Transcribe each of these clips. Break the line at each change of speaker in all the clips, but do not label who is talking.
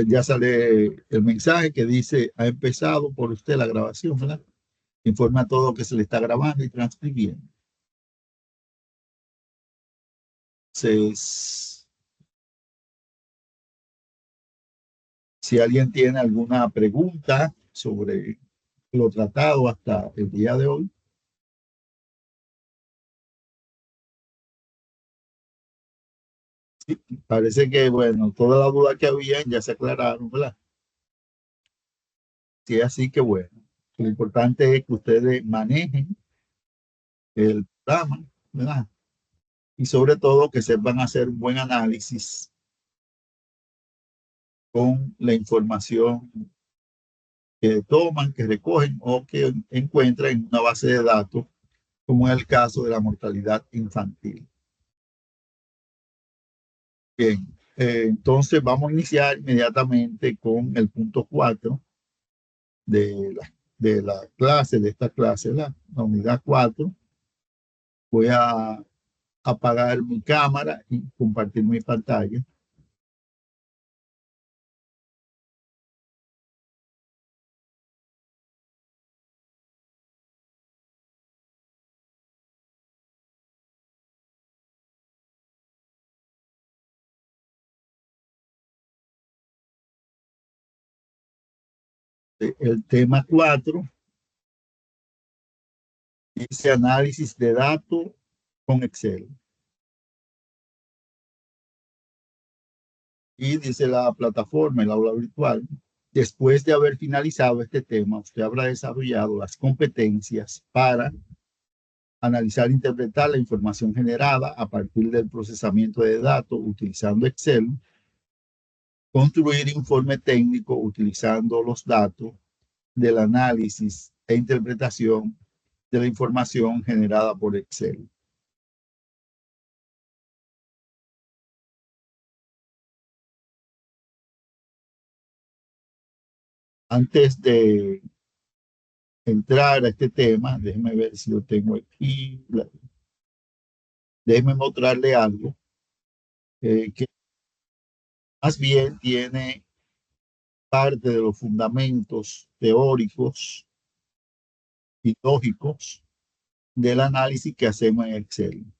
Ya sale el mensaje que dice, ha empezado por usted la grabación, ¿verdad? Informa todo que se le está grabando y transcribiendo. Entonces, si alguien tiene alguna pregunta sobre lo tratado hasta el día de hoy, parece que, bueno, todas las dudas que había ya se aclararon, ¿verdad? Sí, así que bueno, lo importante es que ustedes manejen el programa, ¿verdad? Y sobre todo que sepan hacer un buen análisis con la información que toman, que recogen o que encuentran en una base de datos, como en el caso de la mortalidad infantil. Bien, entonces vamos a iniciar inmediatamente con el punto 4 de la clase, de esta clase, la unidad 4. Voy a apagar mi cámara y compartir mi pantalla. El tema 4 dice análisis de datos con Excel. Y dice la plataforma, el aula virtual, después de haber finalizado este tema, usted habrá desarrollado las competencias para analizar e interpretar la información generada a partir del procesamiento de datos utilizando Excel, construir informe técnico utilizando los datos del análisis e interpretación de la información generada por Excel. Antes de entrar a este tema, déjeme ver si lo tengo aquí, déjeme mostrarle algo que más bien tiene parte de los fundamentos teóricos y lógicos del análisis que hacemos en Excel.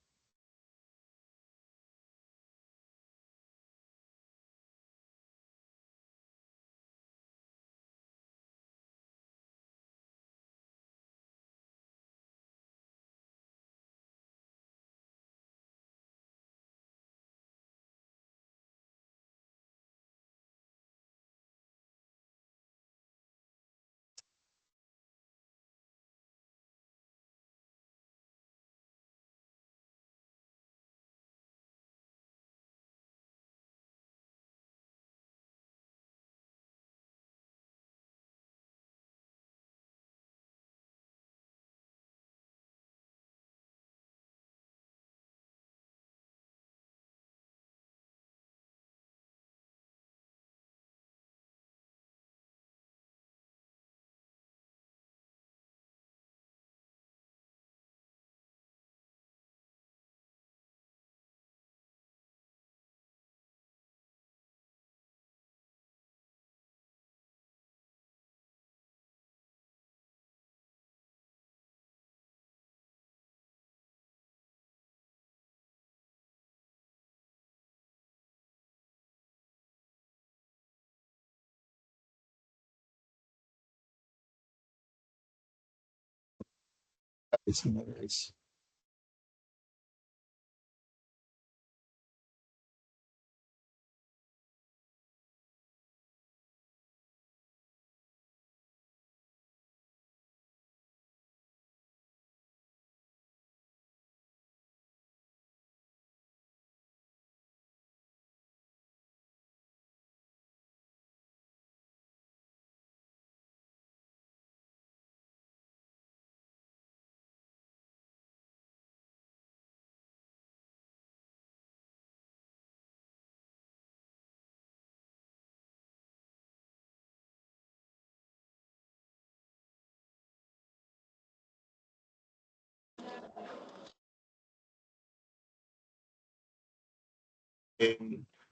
Eh,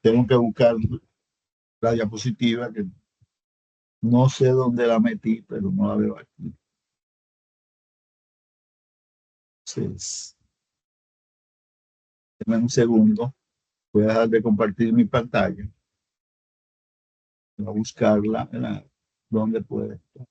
tengo que buscar la diapositiva que no sé dónde la metí, pero no la veo aquí. Entonces, denme un segundo. Voy a dejar de compartir mi pantalla. Voy a buscarla, ¿verdad? ¿Dónde puede estar?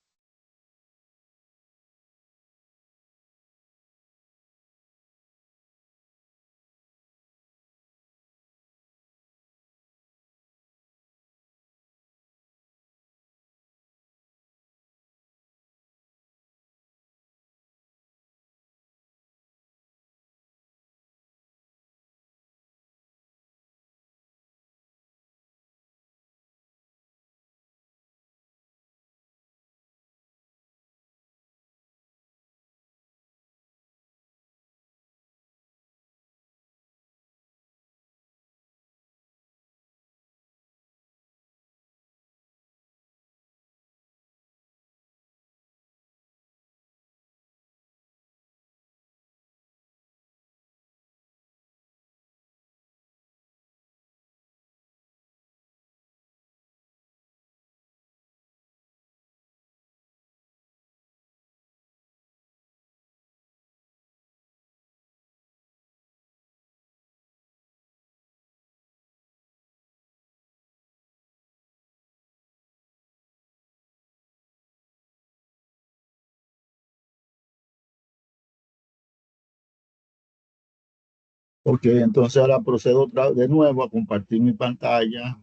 Ok, entonces ahora procedo de nuevo a compartir mi pantalla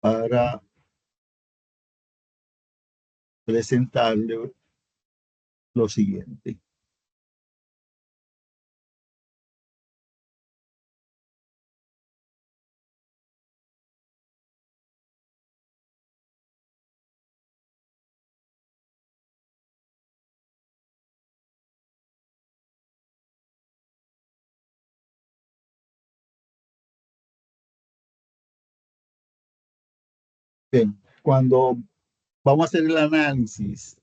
para presentarle lo siguiente. Bien, cuando vamos a hacer el análisis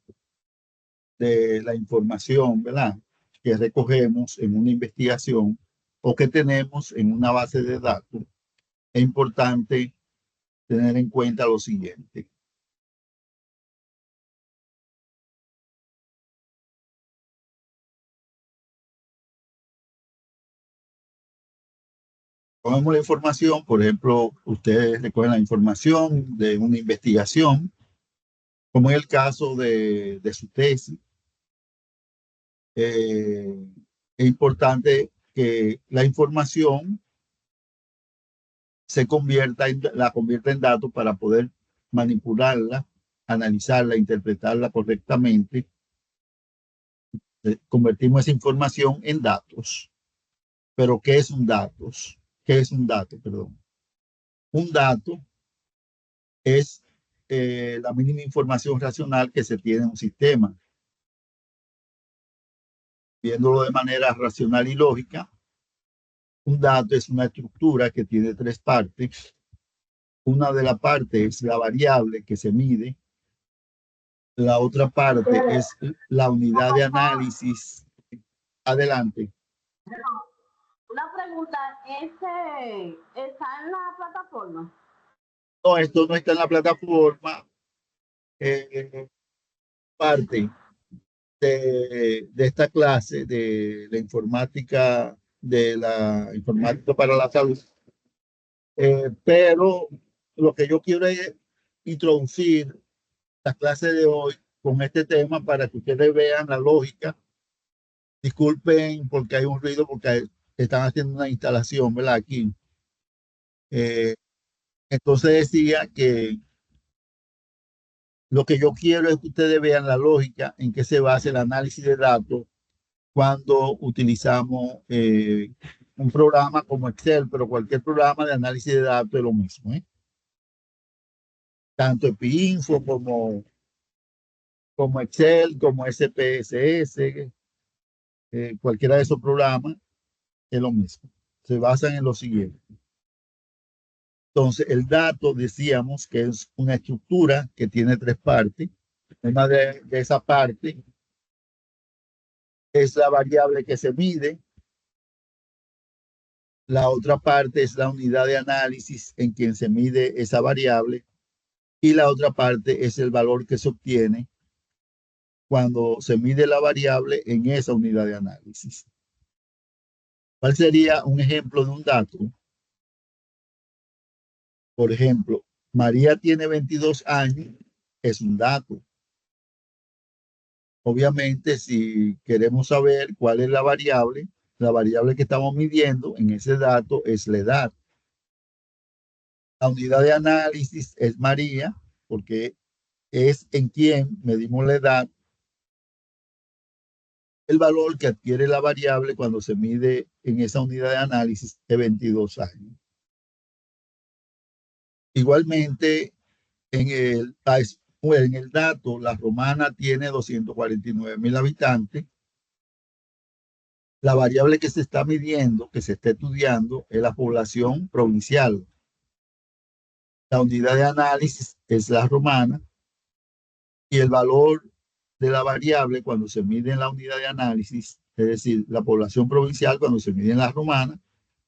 de la información, ¿verdad? Que recogemos en una investigación o que tenemos en una base de datos, es importante tener en cuenta lo siguiente. Cogemos la información, por ejemplo, ustedes recogen la información de una investigación, como en el caso de su tesis. Es importante que la información la convierta en datos para poder manipularla, analizarla, interpretarla correctamente. Convertimos esa información en datos. Pero ¿qué es un datos? ¿Qué es un dato? Perdón. Un dato es la mínima información racional que se tiene en un sistema. Viéndolo de manera racional y lógica, un dato es una estructura que tiene tres partes. Una de las partes es la variable que se mide. La otra parte es la unidad de análisis. Adelante.
Una pregunta, ¿ese está en la plataforma?
No, esto no está en la plataforma. Eh, parte de esta clase de la informática para la salud. Pero lo que yo quiero es introducir la clase de hoy con este tema para que ustedes vean la lógica. Disculpen porque hay un ruido, porque están haciendo una instalación, ¿verdad? Aquí. Eh, entonces decía que lo que yo quiero es que ustedes vean la lógica en que se basa el análisis de datos cuando utilizamos un programa como Excel, pero cualquier programa de análisis de datos es lo mismo, ¿eh? Tanto EpiInfo como Excel, como SPSS, cualquiera de esos programas es lo mismo. Se basan en lo siguiente. Entonces, el dato decíamos que es una estructura que tiene tres partes. Una de esas partes es la variable que se mide. La otra parte es la unidad de análisis en quien se mide esa variable y la otra parte es el valor que se obtiene cuando se mide la variable en esa unidad de análisis. ¿Cuál sería un ejemplo de un dato? Por ejemplo, María tiene 22 años, es un dato. Obviamente, si queremos saber cuál es la variable que estamos midiendo en ese dato es la edad. La unidad de análisis es María, porque es en quien medimos la edad. El valor que adquiere la variable cuando se mide en esa unidad de análisis es 22 años. Igualmente, en el dato, La Romana tiene 249,000 habitantes. La variable que se está midiendo, que se está estudiando, es la población provincial. La unidad de análisis es La Romana y el valor de la variable cuando se mide en la unidad de análisis, es decir, la población provincial cuando se mide en La Romana,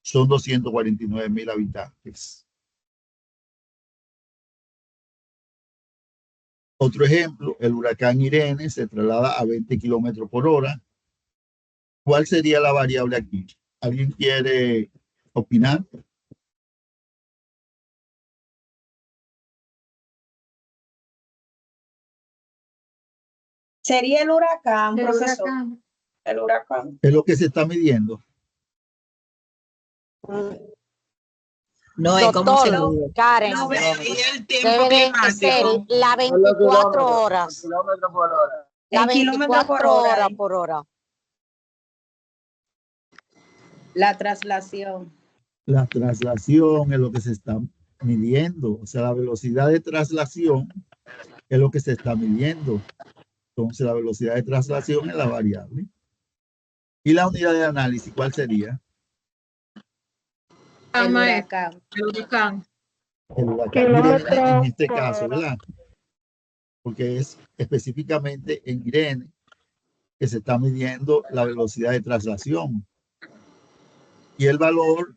son 249,000 habitantes. Otro ejemplo, el huracán Irene se traslada a 20 kilómetros por hora. ¿Cuál sería la variable aquí? ¿Alguien quiere opinar?
Sería el huracán,
El
profesor.
huracán.
El huracán.
Es lo que se está midiendo.
No es como se
Doctor
mide.
Karen,
No,
Y el tiempo
debe de ser
climático.
la 24 horas, la
En kilómetros por
24
hora.
horas por hora.
La traslación.
La traslación es lo que se está midiendo. O sea, la velocidad de traslación es lo que se está midiendo. Entonces, la velocidad de traslación es la variable. ¿Y la unidad de análisis cuál sería?
El
Maestro,
huracán.
el huracán.
El huracán Irene en este caso, ¿verdad? Porque es específicamente en Irene que se está midiendo la velocidad de traslación. Y el valor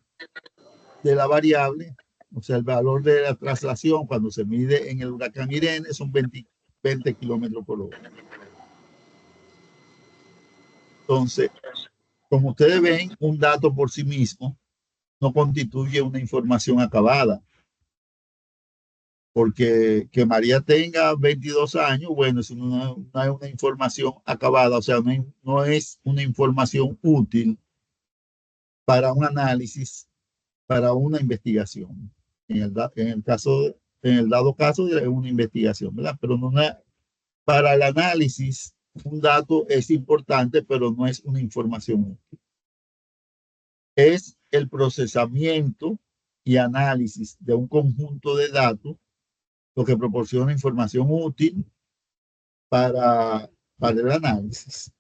de la variable, o sea, el valor de la traslación cuando se mide en el huracán Irene son 20 kilómetros por hora. Entonces, como ustedes ven, un dato por sí mismo no constituye una información acabada. Porque que María tenga 22 años, bueno, eso no es una información acabada, o sea, no es una información útil para un análisis, para una investigación. En el dado caso de una investigación, ¿verdad? Pero para el análisis, un dato es importante, pero no es una información útil. Es el procesamiento y análisis de un conjunto de datos lo que proporciona información útil para el análisis.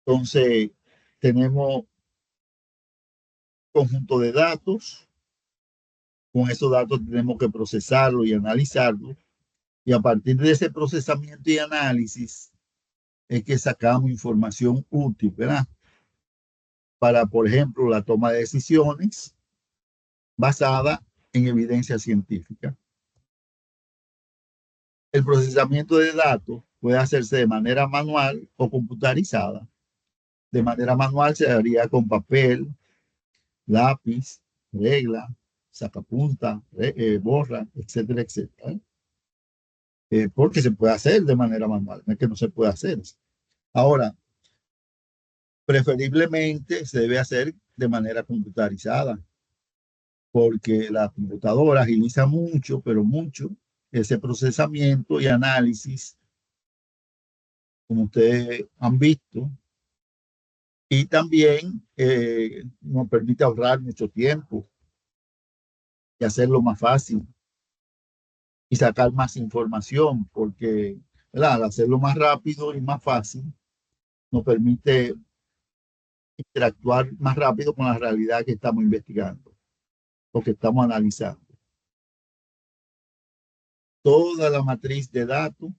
Entonces, tenemos conjunto de datos. Con esos datos tenemos que procesarlo y analizarlo. Y a partir de ese procesamiento y análisis es que sacamos información útil, ¿verdad? Para, por ejemplo, la toma de decisiones basada en evidencia científica. El procesamiento de datos puede hacerse de manera manual o computarizada. De manera manual se haría con papel, lápiz, regla, sacapunta, borra, etcétera, etcétera. Porque se puede hacer de manera manual, no es que no se puede hacer. Ahora, preferiblemente se debe hacer de manera computarizada, porque la computadora agiliza mucho, pero mucho, ese procesamiento y análisis, como ustedes han visto, y también nos permite ahorrar mucho tiempo y hacerlo más fácil y sacar más información, porque, ¿verdad?, al hacerlo más rápido y más fácil, nos permite interactuar más rápido con la realidad que estamos investigando o que estamos analizando. Toda la matriz de datos,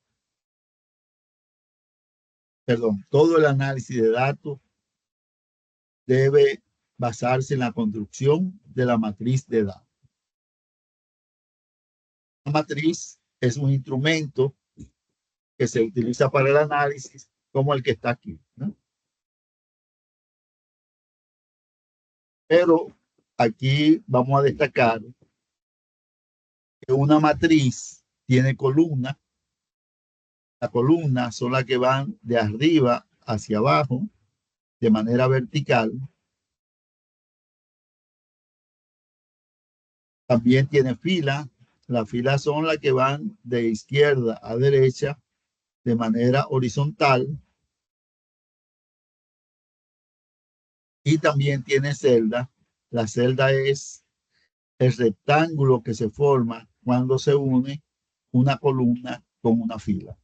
todo el análisis de datos debe basarse en la construcción de la matriz de datos. La matriz es un instrumento que se utiliza para el análisis como el que está aquí, ¿no? Pero aquí vamos a destacar que una matriz tiene columnas. Las columnas son las que van de arriba hacia abajo de manera vertical. También tiene filas. Las filas son las que van de izquierda a derecha de manera horizontal. Y también tiene celda. La celda es el rectángulo que se forma cuando se une una columna con una fila.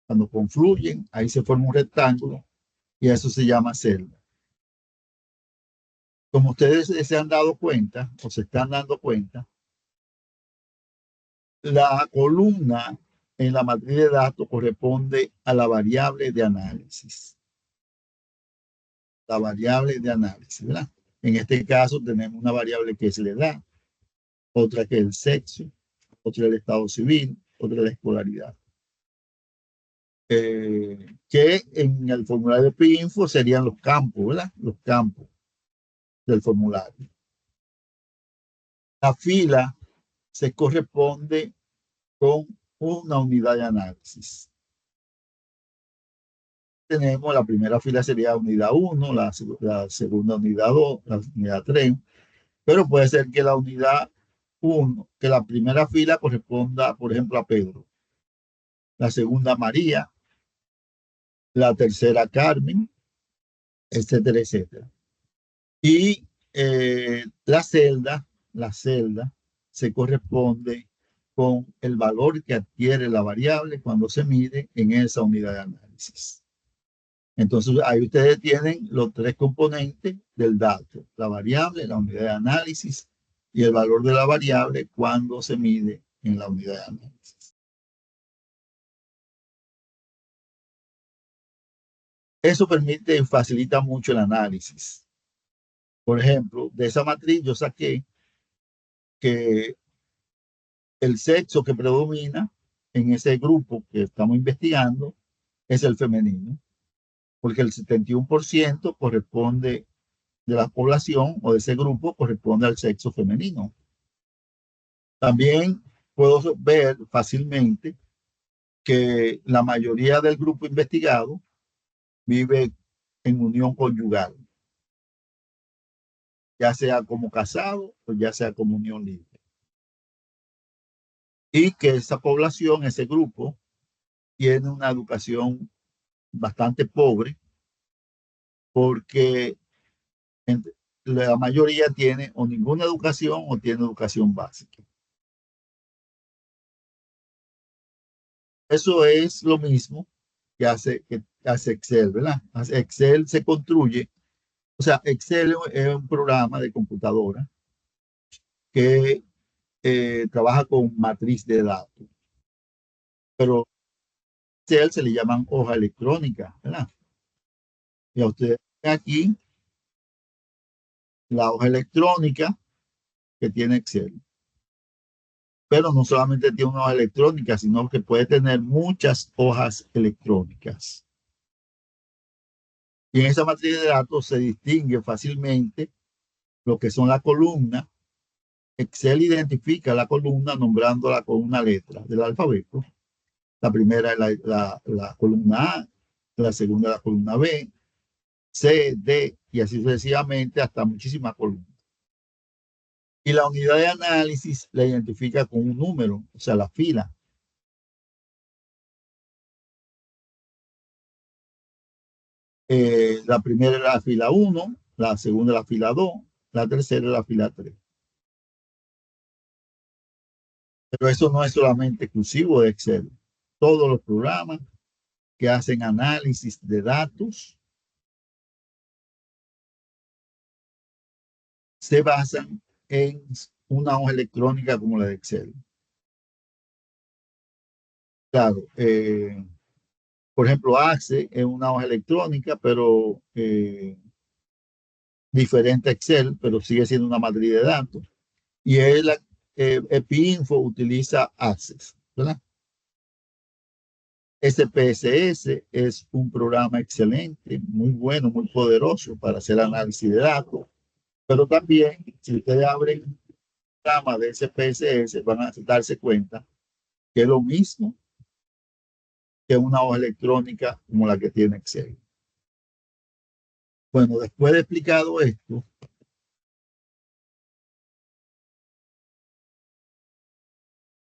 Cuando confluyen, ahí se forma un rectángulo y eso se llama celda. Como ustedes se han dado cuenta o se están dando cuenta, la columna en la matriz de datos corresponde a la variable de análisis. La variable de análisis, ¿verdad? En este caso tenemos una variable que es la edad, otra que es el sexo, otra el estado civil, otra la escolaridad. Que en el formulario de PINFO serían los campos, ¿verdad? Los campos del formulario. La fila se corresponde con una unidad de análisis. Tenemos la primera fila sería unidad 1, la segunda unidad 2, la unidad 3, pero puede ser que la unidad 1, que la primera fila corresponda, por ejemplo, a Pedro, la segunda María, la tercera Carmen, etcétera, etcétera. Y la celda se corresponde con el valor que adquiere la variable cuando se mide en esa unidad de análisis. Entonces, ahí ustedes tienen los tres componentes del dato: la variable, la unidad de análisis y el valor de la variable cuando se mide en la unidad de análisis. Eso permite y facilita mucho el análisis. Por ejemplo, de esa matriz yo saqué que el sexo que predomina en ese grupo que estamos investigando es el femenino, porque el 71% corresponde de la población o de ese grupo corresponde al sexo femenino. También puedo ver fácilmente que la mayoría del grupo investigado vive en unión conyugal, ya sea como casado o ya sea como unión libre. Y que esa población, ese grupo, tiene una educación bastante pobre porque la mayoría tiene o ninguna educación o tiene educación básica. Eso es lo mismo que hace Excel, ¿verdad? Excel se construye, o sea, Excel es un programa de computadora que trabaja con matriz de datos, pero Excel se le llaman hoja electrónica, ¿verdad? Y a ustedes aquí la hoja electrónica que tiene Excel. Pero no solamente tiene una hoja electrónica, sino que puede tener muchas hojas electrónicas. Y en esa matriz de datos se distingue fácilmente lo que son las columnas. Excel identifica la columna nombrándola con una letra del alfabeto. La primera es la columna A, la segunda la columna B, C, D, y así sucesivamente hasta muchísimas columnas. Y la unidad de análisis la identifica con un número, o sea, la fila. La primera es la fila 1, la segunda es la fila 2, la tercera es la fila 3. Pero eso no es solamente exclusivo de Excel. Todos los programas que hacen análisis de datos se basan en una hoja electrónica como la de Excel. Claro, por ejemplo, AXE es una hoja electrónica, pero diferente a Excel, pero sigue siendo una matriz de datos. Y EpiInfo utiliza Access, ¿verdad? SPSS es un programa excelente, muy bueno, muy poderoso para hacer análisis de datos. Pero también, si ustedes abren el programa de SPSS, van a darse cuenta que es lo mismo que una hoja electrónica como la que tiene Excel. Bueno, después de explicado esto,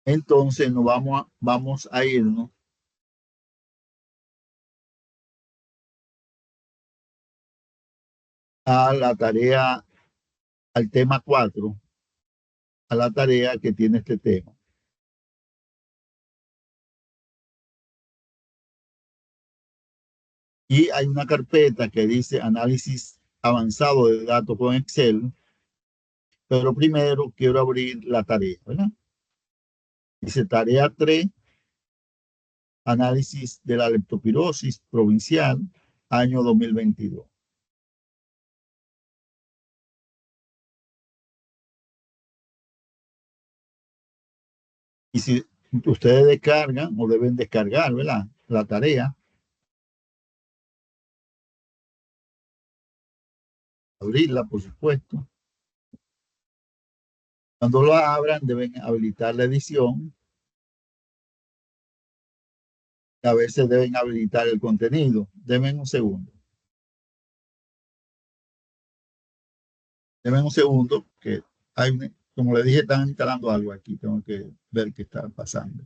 entonces vamos a irnos a la tarea, al tema 4, a la tarea que tiene este tema. Y hay una carpeta que dice análisis avanzado de datos con Excel, pero primero quiero abrir la tarea, ¿verdad? Dice tarea 3, análisis de la leptospirosis provincial, año 2022. Y si ustedes descargan o deben descargar, ¿verdad? La tarea, abrirla, por supuesto. Cuando lo abran, deben habilitar la edición. A veces deben habilitar el contenido. Denme un segundo. Denme un segundo, que como le dije, están instalando algo aquí. Tengo que ver qué está pasando.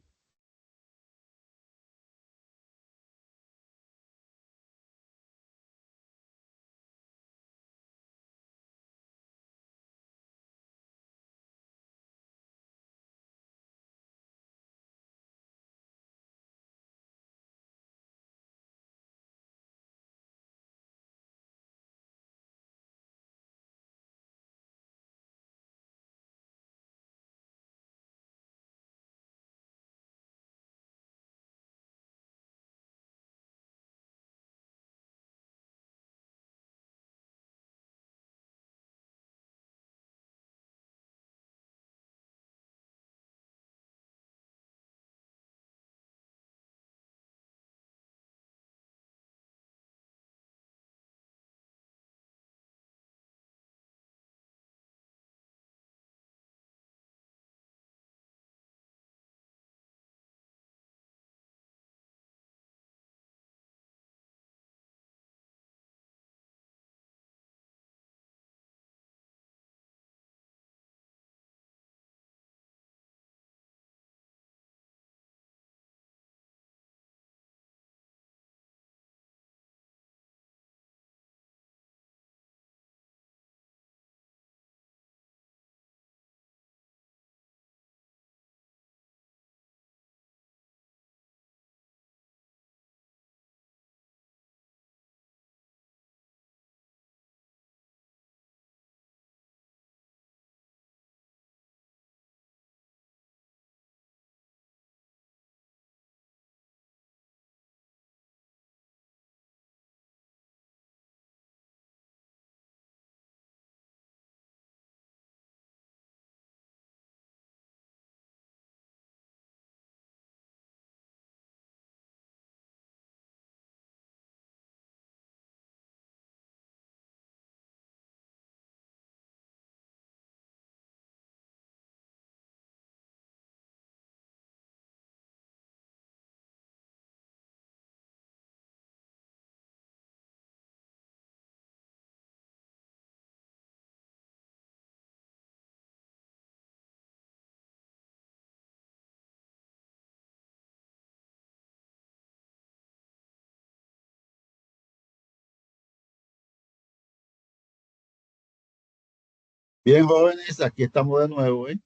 Bien, jóvenes, aquí estamos de nuevo, ¿eh?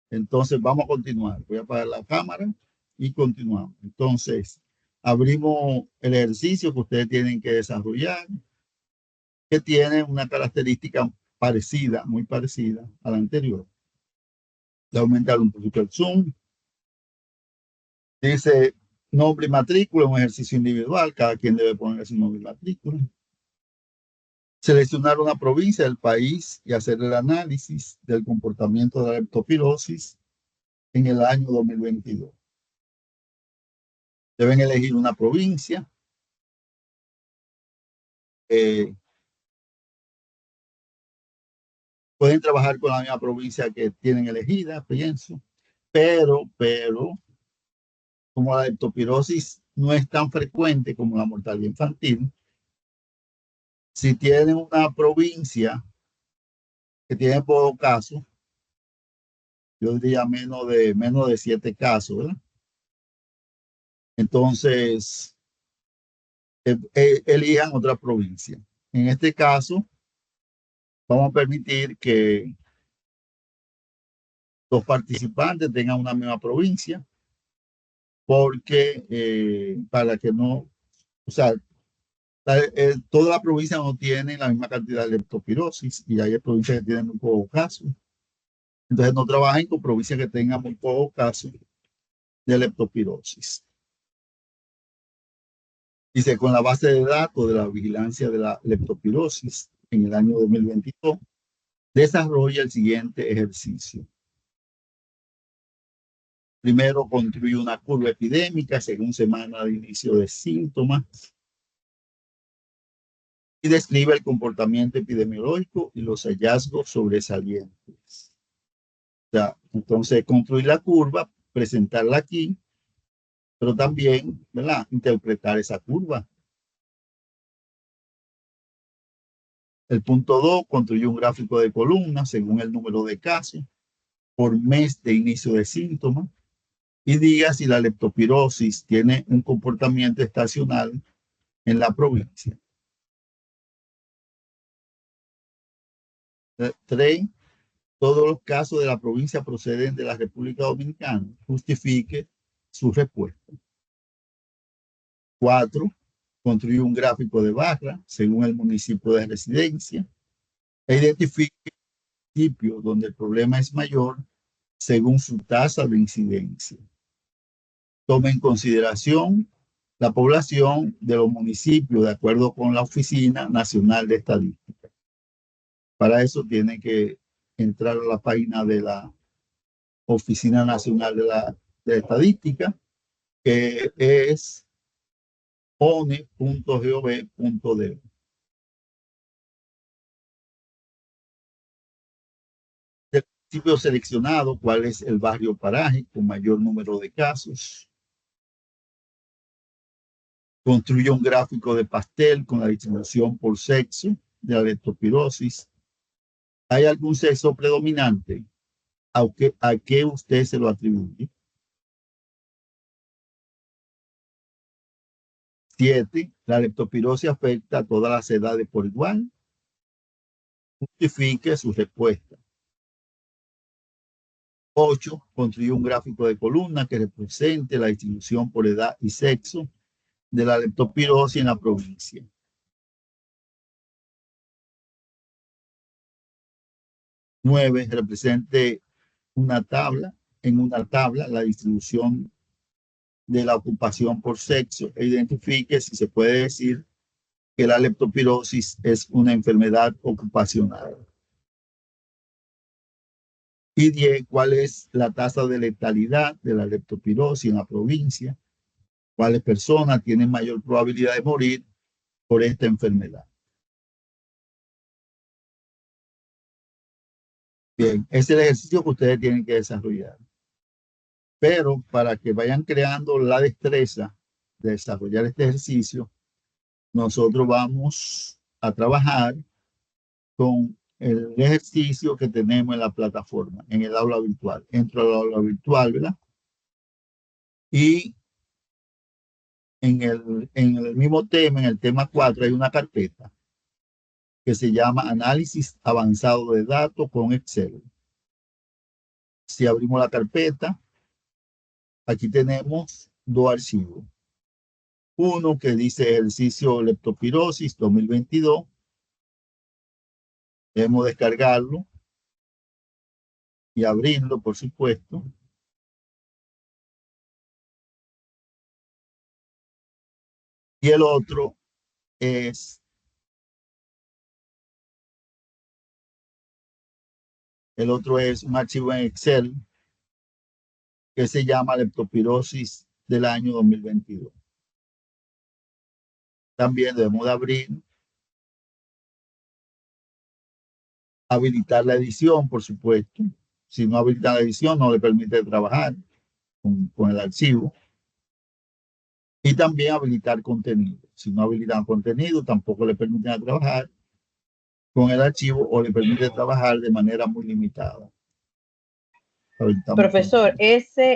Entonces vamos a continuar. Voy a apagar la cámara y continuamos. Entonces, abrimos el ejercicio que ustedes tienen que desarrollar, que tiene una característica parecida, muy parecida a la anterior. Le aumentar un poquito el zoom. Dice nombre y matrícula, un ejercicio individual. Cada quien debe poner su nombre y matrícula. Seleccionar una provincia del país y hacer el análisis del comportamiento de la leptospirosis en el año 2022. Deben elegir una provincia. Pueden trabajar con la misma provincia que tienen elegida, pienso, pero como la leptospirosis no es tan frecuente como la mortalidad infantil, si tienen una provincia que tiene pocos casos, yo diría menos de 7 casos, ¿verdad? Entonces, elijan otra provincia. En este caso, vamos a permitir que los participantes tengan una misma provincia, porque para que no, o sea, toda la provincia no tiene la misma cantidad de leptospirosis y hay provincias que tienen muy pocos casos. Entonces, no trabajen con provincias que tengan muy pocos casos de leptospirosis. Dice, con la base de datos de la vigilancia de la leptospirosis en el año 2022, desarrolla el siguiente ejercicio. Primero, construye una curva epidémica según semana de inicio de síntomas y describe el comportamiento epidemiológico y los hallazgos sobresalientes. O sea, entonces, construir la curva, presentarla aquí, pero también, ¿verdad?, interpretar esa curva. El punto 2, construye un gráfico de columnas según el número de casos por mes de inicio de síntomas y diga si la leptospirosis tiene un comportamiento estacional en la provincia. 3, todos los casos de la provincia proceden de la República Dominicana. Justifique su respuesta. 4, construye un gráfico de barra según el municipio de residencia e identifique municipios donde el problema es mayor según su tasa de incidencia. Tome en consideración la población de los municipios de acuerdo con la Oficina Nacional de Estadística. Para eso tiene que entrar a la página de la Oficina Nacional de Estadística, que es one.gov.do. Del municipio seleccionado, cuál es el barrio paraje con mayor número de casos. Construye un gráfico de pastel con la distribución por sexo de la leptospirosis. ¿Hay algún sexo predominante? ¿A qué usted se lo atribuye? 7. La leptospirosis afecta a todas las edades por igual. Justifique su respuesta. 8. Construye un gráfico de columna que represente la distribución por edad y sexo de la leptospirosis en la provincia. 9. Represente en una tabla la distribución de la ocupación por sexo e identifique si se puede decir que la leptospirosis es una enfermedad ocupacional. Y 10, ¿cuál es la tasa de letalidad de la leptospirosis en la provincia? ¿Cuáles personas tienen mayor probabilidad de morir por esta enfermedad? Bien, ese es el ejercicio que ustedes tienen que desarrollar. Pero para que vayan creando la destreza de desarrollar este ejercicio, nosotros vamos a trabajar con el ejercicio que tenemos en la plataforma, en el aula virtual. Entro al aula virtual, ¿verdad? Y en el mismo tema, en el tema 4, hay una carpeta que se llama Análisis Avanzado de Datos con Excel. Si abrimos la carpeta, aquí tenemos dos archivos. Uno que dice ejercicio leptospirosis 2022. Debemos descargarlo y abrirlo, por supuesto. Y el otro es El otro es un archivo en Excel que se llama leptospirosis del año 2022. También debemos de abrir, habilitar la edición, por supuesto. Si no habilita la edición, no le permite trabajar con el archivo. Y también habilitar contenido. Si no habilitan contenido, tampoco le permiten trabajar con el archivo o le permite trabajar de manera muy limitada.
Profesor,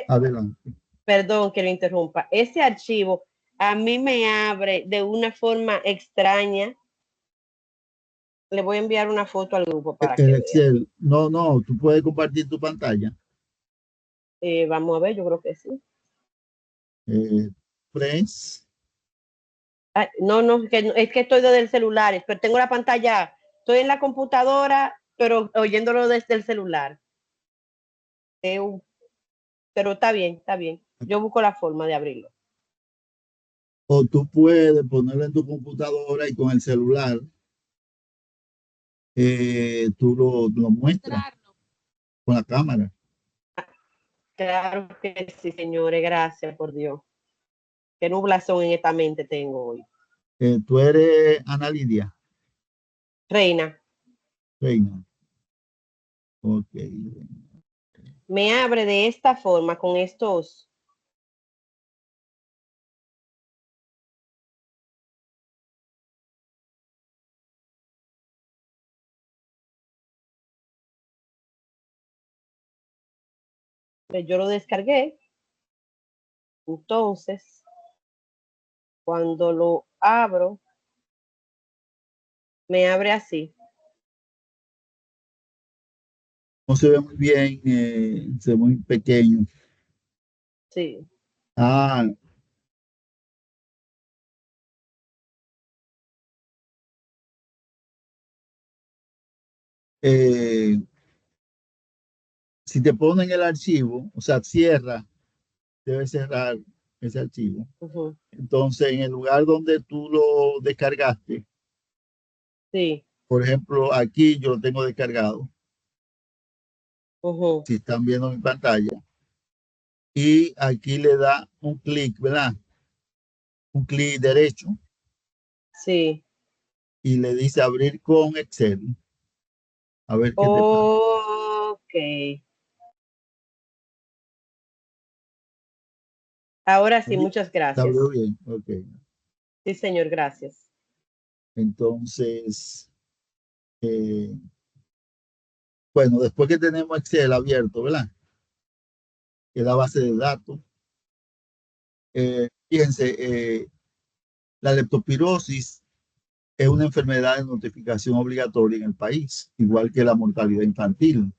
Adelante.
perdón que lo interrumpa, ese archivo a mí me abre de una forma extraña. Le voy a enviar una foto al grupo para que
El
vea.
Excel, no, tú puedes compartir tu pantalla.
Vamos a ver, yo creo que sí.
Press.
Ay, no, es que estoy desde el celular, pero tengo la pantalla, estoy en la computadora, pero oyéndolo desde el celular. Pero está bien, está bien. Yo busco la forma de abrirlo.
O tú puedes ponerlo en tu computadora y con el celular tú lo muestras con la cámara.
Claro que sí, señores, gracias por Dios. Qué nublazón en esta mente tengo hoy.
Tú eres Ana Lidia.
Reina,
Reina. Ok.
me abre de esta forma con estos. Yo lo descargué. Entonces, cuando lo abro, me abre así.
No se ve muy bien, se ve muy pequeño.
Sí.
Ah, eh, si te ponen el archivo, o sea, cierra, debes cerrar ese archivo.
Uh-huh.
Entonces, en el lugar donde tú lo descargaste,
Sí.
por ejemplo, aquí yo lo tengo descargado,
Uh-huh.
si están viendo mi pantalla, y aquí le da un clic, ¿verdad? Un clic derecho
Sí.
y le dice abrir con Excel. A ver qué te pasa.
Ok. Ahora sí, muchas
¿Te
gracias.
abrió bien? Ok.
Sí, señor, gracias.
Entonces, eh, bueno, después que tenemos Excel abierto, ¿verdad? Que es la base de datos. Fíjense, la leptospirosis es una enfermedad de notificación obligatoria en el país, igual que la mortalidad infantil.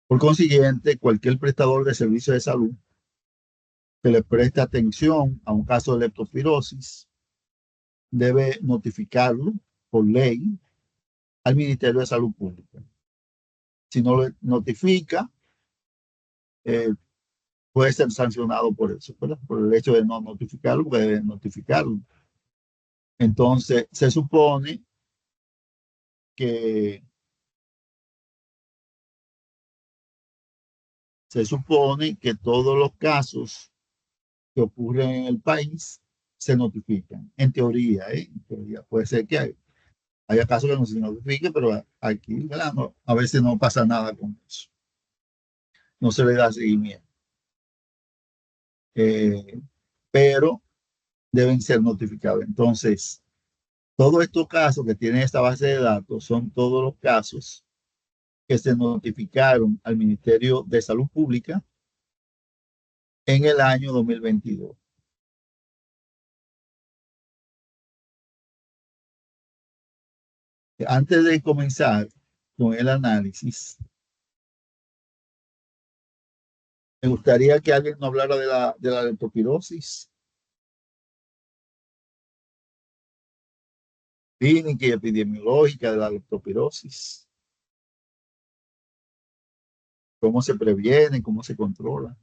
Por consiguiente, cualquier prestador de servicios de salud que le preste atención a un caso de leptospirosis debe notificarlo por ley al Ministerio de Salud Pública. Si no lo notifica, eh, puede ser sancionado por eso, ¿verdad? Por el hecho de no notificarlo, debe notificarlo. Entonces, que se supone que todos los casos que ocurren en el país se notifican. En teoría, en teoría. Puede ser que haya casos que no se notifiquen, pero aquí, ¿verdad? No, a veces no pasa nada con eso. No se le da seguimiento. Pero deben ser notificados. Entonces, todos estos casos que tienen esta base de datos son todos los casos que se notificaron al Ministerio de Salud Pública en el año 2022. Antes de comenzar con el análisis, me gustaría que alguien nos hablara de la leptospirosis clínica y epidemiológica de la leptospirosis. Cómo se previene, cómo se controla.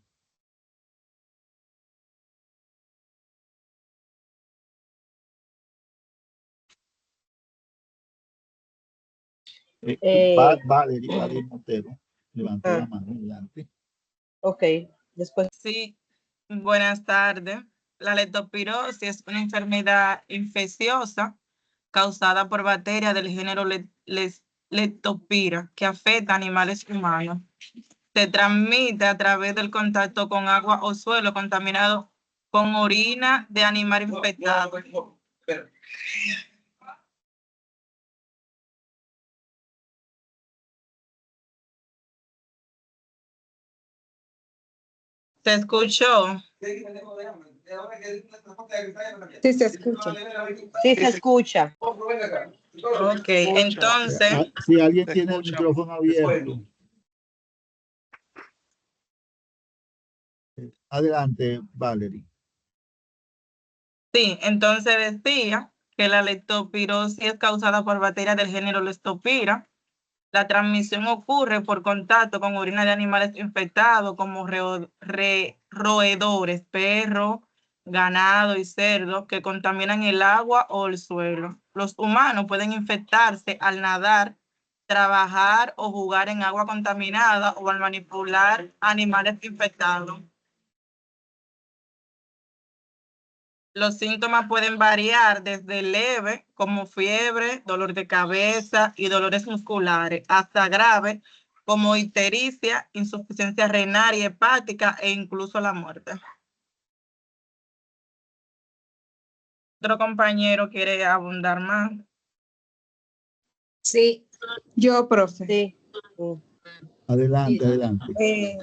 Valerie Montero levantó la mano. Adelante.
Ok, después.
Sí, buenas tardes. La leptospirosis es una enfermedad infecciosa causada por bacterias del género Leptospira que afecta a animales humanos. Se transmite a través del contacto con agua o suelo contaminado con orina de animal infectado. ¿Se escuchó?
Sí, se escucha.
Sí, se escucha.
Ok, entonces,
Si alguien tiene el micrófono abierto. Adelante, Valerie.
sí, entonces decía que la leptospirosis es causada por bacterias del género Leptospira. La transmisión ocurre por contacto con orina de animales infectados como roedores, perros, ganado y cerdos que contaminan el agua o el suelo. Los humanos pueden infectarse al nadar, trabajar o jugar en agua contaminada o al manipular animales infectados. Los síntomas pueden variar desde leve, como fiebre, dolor de cabeza y dolores musculares, hasta grave, como ictericia, insuficiencia renal y hepática e incluso la muerte. ¿Otro compañero quiere abundar más?
Sí. Yo, profe.
Sí.
Adelante, adelante.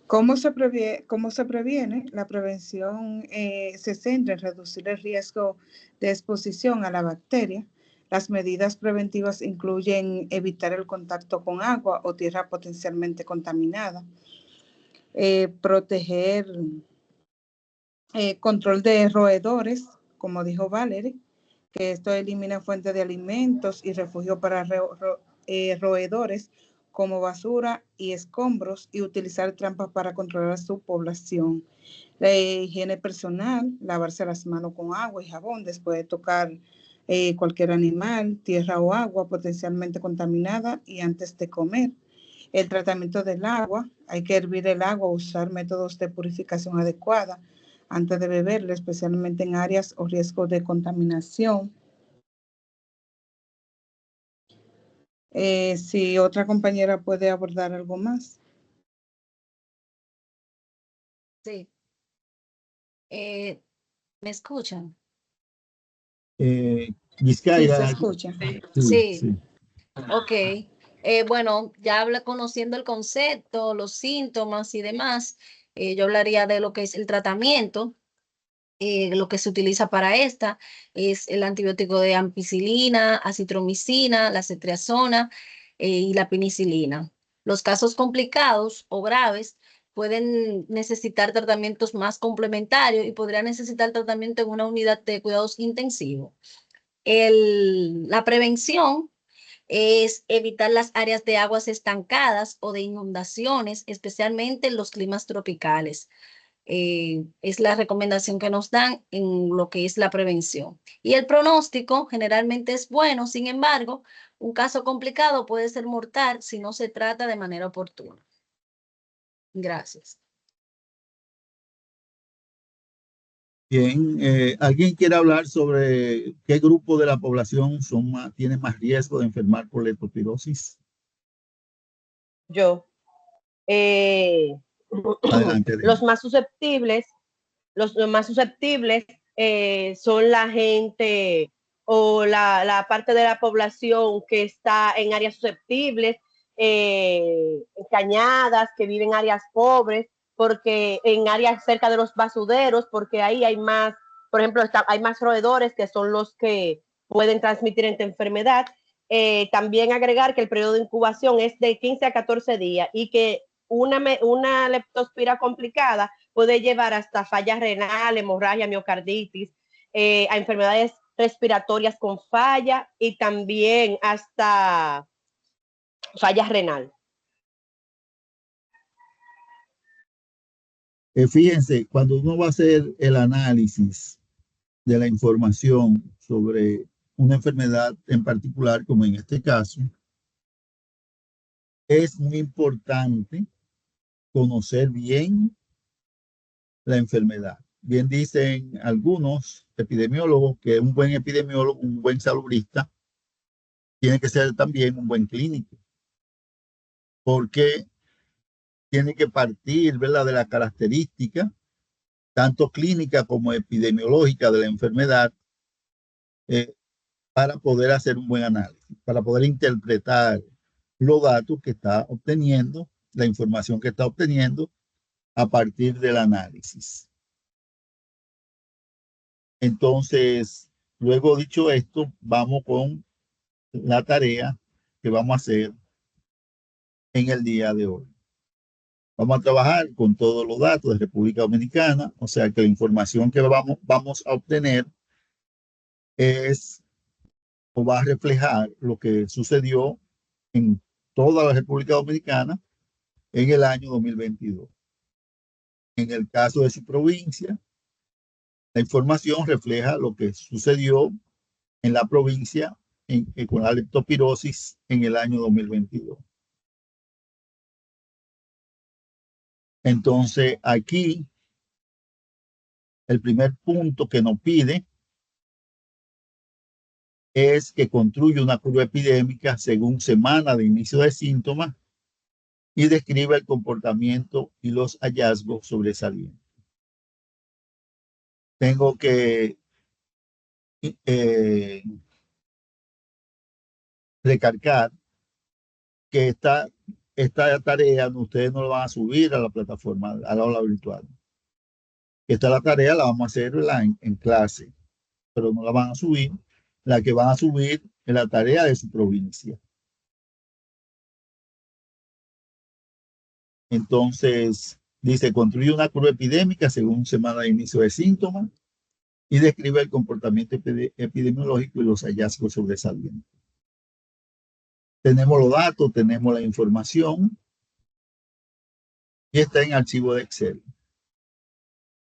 ¿Cómo se previene? La prevención se centra en reducir el riesgo de exposición a la bacteria. Las medidas preventivas incluyen evitar el contacto con agua o tierra potencialmente contaminada, proteger, control de roedores, como dijo Valerie, que esto elimina fuentes de alimentos y refugio para roedores como basura y escombros, y utilizar trampas para controlar su población. La higiene personal, lavarse las manos con agua y jabón después de tocar cualquier animal, tierra o agua potencialmente contaminada y antes de comer. El tratamiento del agua, hay que hervir el agua, usar métodos de purificación adecuada antes de beberla, especialmente en áreas o riesgos de contaminación. Si otra compañera puede abordar algo más.
Sí. ¿Me escuchan?
Sí,
Vizcaya.
se escucha.
Sí. Ok. Bueno, ya conociendo el concepto, los síntomas y demás, yo hablaría de lo que es el tratamiento. Lo que se utiliza para esta es el antibiótico de ampicilina, acitromicina, la ceftriaxona y la penicilina. Los casos complicados o graves pueden necesitar tratamientos más complementarios y podrían necesitar tratamiento en una unidad de cuidados intensivos. La prevención es evitar las áreas de aguas estancadas o de inundaciones, especialmente en los climas tropicales. Es la recomendación que nos dan en lo que es la prevención. Y el pronóstico generalmente es bueno, sin embargo, un caso complicado puede ser mortal si no se trata de manera oportuna. Gracias.
Bien, ¿alguien quiere hablar sobre qué grupo de la población tiene más riesgo de enfermar por leptospirosis?
Yo.
Adelante.
Los más susceptibles son la gente o la parte de la población que está en áreas susceptibles, cañadas, que viven en áreas pobres, porque en áreas cerca de los basureros, porque ahí hay más, por ejemplo, hay más roedores que son los que pueden transmitir esta enfermedad. También agregar que el periodo de incubación es de 15 a 14 días y que una leptospira complicada puede llevar hasta falla renal, hemorragia, miocarditis, a enfermedades respiratorias con falla y también hasta falla renal.
Fíjense, cuando uno va a hacer el análisis de la información sobre una enfermedad en particular, como en este caso, es muy importante conocer bien la enfermedad. Bien dicen algunos epidemiólogos que un buen epidemiólogo, un buen salubrista, tiene que ser también un buen clínico, porque tiene que partir, ¿verdad?, de la característica, tanto clínica como epidemiológica de la enfermedad, para poder hacer un buen análisis, para poder interpretar los datos que está obteniendo, la información que está obteniendo a partir del análisis. Entonces, luego dicho esto, vamos con la tarea que vamos a hacer en el día de hoy. Vamos a trabajar con todos los datos de República Dominicana, o sea que la información que vamos a obtener es o va a reflejar lo que sucedió en toda la República Dominicana en el año 2022. En el caso de su provincia, la información refleja lo que sucedió en la provincia con la leptospirosis en el año 2022. Entonces, aquí, el primer punto que nos pide es que construya una curva epidémica según semana de inicio de síntomas y describa el comportamiento y los hallazgos sobresalientes. Tengo que recalcar que esta tarea ustedes no la van a subir a la plataforma, a la aula virtual. La tarea la vamos a hacer en clase, pero no la van a subir. La que van a subir es la tarea de su provincia. Entonces, dice, construye una curva epidémica según semana de inicio de síntomas y describe el comportamiento epidemiológico y los hallazgos sobresalientes. Tenemos los datos, tenemos la información y está en archivo de Excel.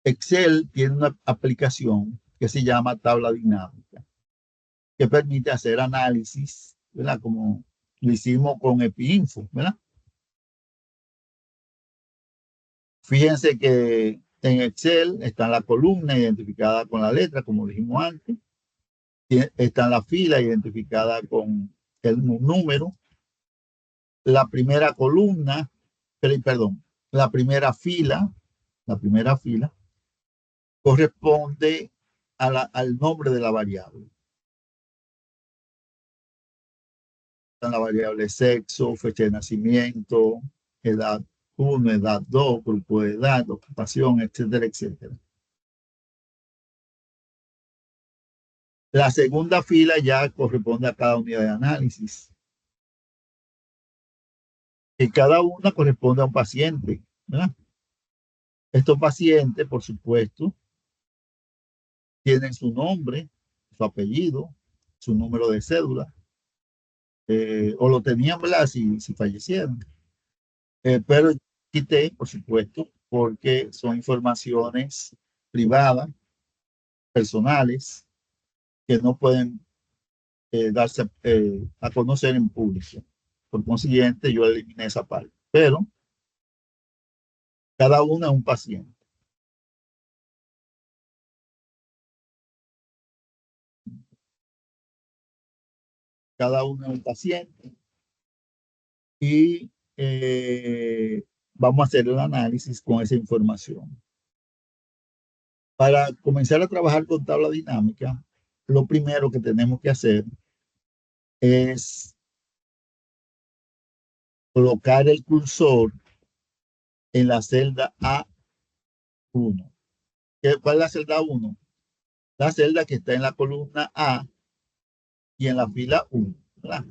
Excel tiene una aplicación que se llama tabla dinámica, que permite hacer análisis, ¿verdad?, como lo hicimos con EpiInfo, ¿verdad? Fíjense que en Excel está la columna identificada con la letra, como dijimos antes. Está la fila identificada con un número. La primera columna, perdón, la primera fila corresponde al nombre de la variable. Están la variable sexo, fecha de nacimiento, edad 1, edad 2, grupo de edad, ocupación, etcétera, etcétera. La segunda fila ya corresponde a cada unidad de análisis. Y cada una corresponde a un paciente, ¿verdad? Estos pacientes, por supuesto, tienen su nombre, su apellido, su número de cédula, o lo tenían, ¿verdad?, si fallecieron. Pero quité, por supuesto, porque son informaciones privadas, personales, que no pueden darse a conocer en público. Por consiguiente, yo eliminé esa parte. Pero cada uno es un paciente. Cada uno es un paciente. Y vamos a hacer el análisis con esa información. Para comenzar a trabajar con tabla dinámica, lo primero que tenemos que hacer es colocar el cursor en la celda A1. ¿Cuál es la celda 1? La celda que está en la columna A y en la fila 1. ¿Verdad?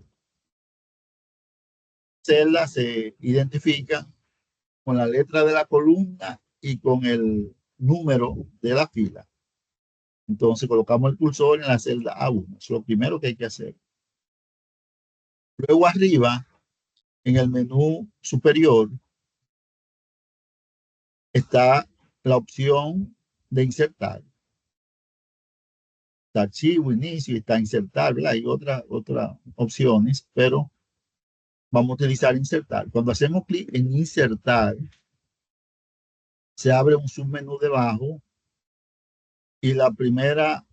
Celda se identifica con la letra de la columna y con el número de la fila. Entonces colocamos el cursor en la celda A1. Es lo primero que hay que hacer. Luego arriba, en el menú superior, está la opción de insertar. Está archivo, inicio y está insertar, ¿verdad? Hay otras opciones, pero vamos a utilizar insertar. Cuando hacemos clic en insertar, se abre un submenú debajo y la primera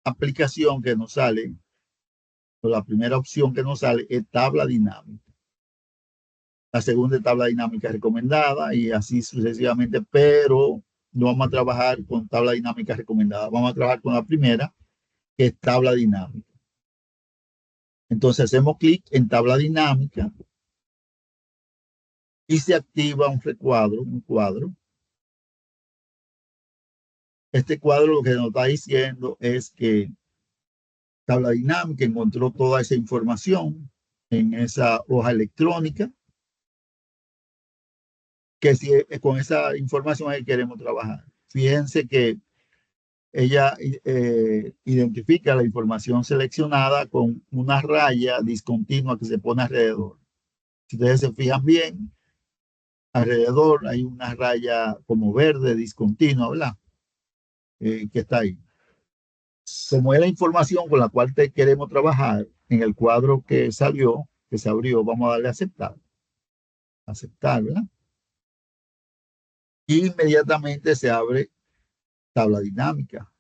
aplicación que nos sale, o la primera opción que nos sale, es tabla dinámica. La segunda es tabla dinámica recomendada y así sucesivamente, pero no vamos a trabajar con tabla dinámica recomendada. Vamos a trabajar con la primera, que es tabla dinámica. Entonces hacemos clic en tabla dinámica y se activa un recuadro, un cuadro. Este cuadro lo que nos está diciendo es que tabla dinámica encontró toda esa información en esa hoja electrónica, que si con esa información ahí queremos trabajar. Fíjense que ella identifica la información seleccionada con una raya discontinua que se pone alrededor. Si ustedes se fijan bien, alrededor hay una raya como verde discontinua, ¿verdad? Que está ahí. Como es la información con la cual queremos trabajar, en el cuadro que salió, que se abrió, vamos a darle a aceptar. Aceptar, ¿verdad? Y inmediatamente se abre tabla dinámica.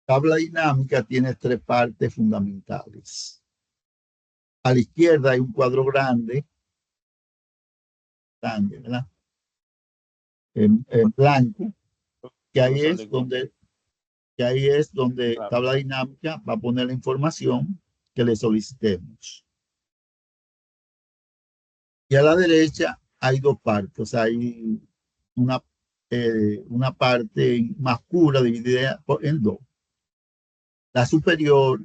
Tabla dinámica tiene tres partes fundamentales. A la izquierda hay un cuadro grande, ¿verdad? En blanco, que ahí es donde tabla dinámica va a poner la información que le solicitemos. Y a la derecha hay dos partes, o sea, hay una parte más oscura dividida en dos. La superior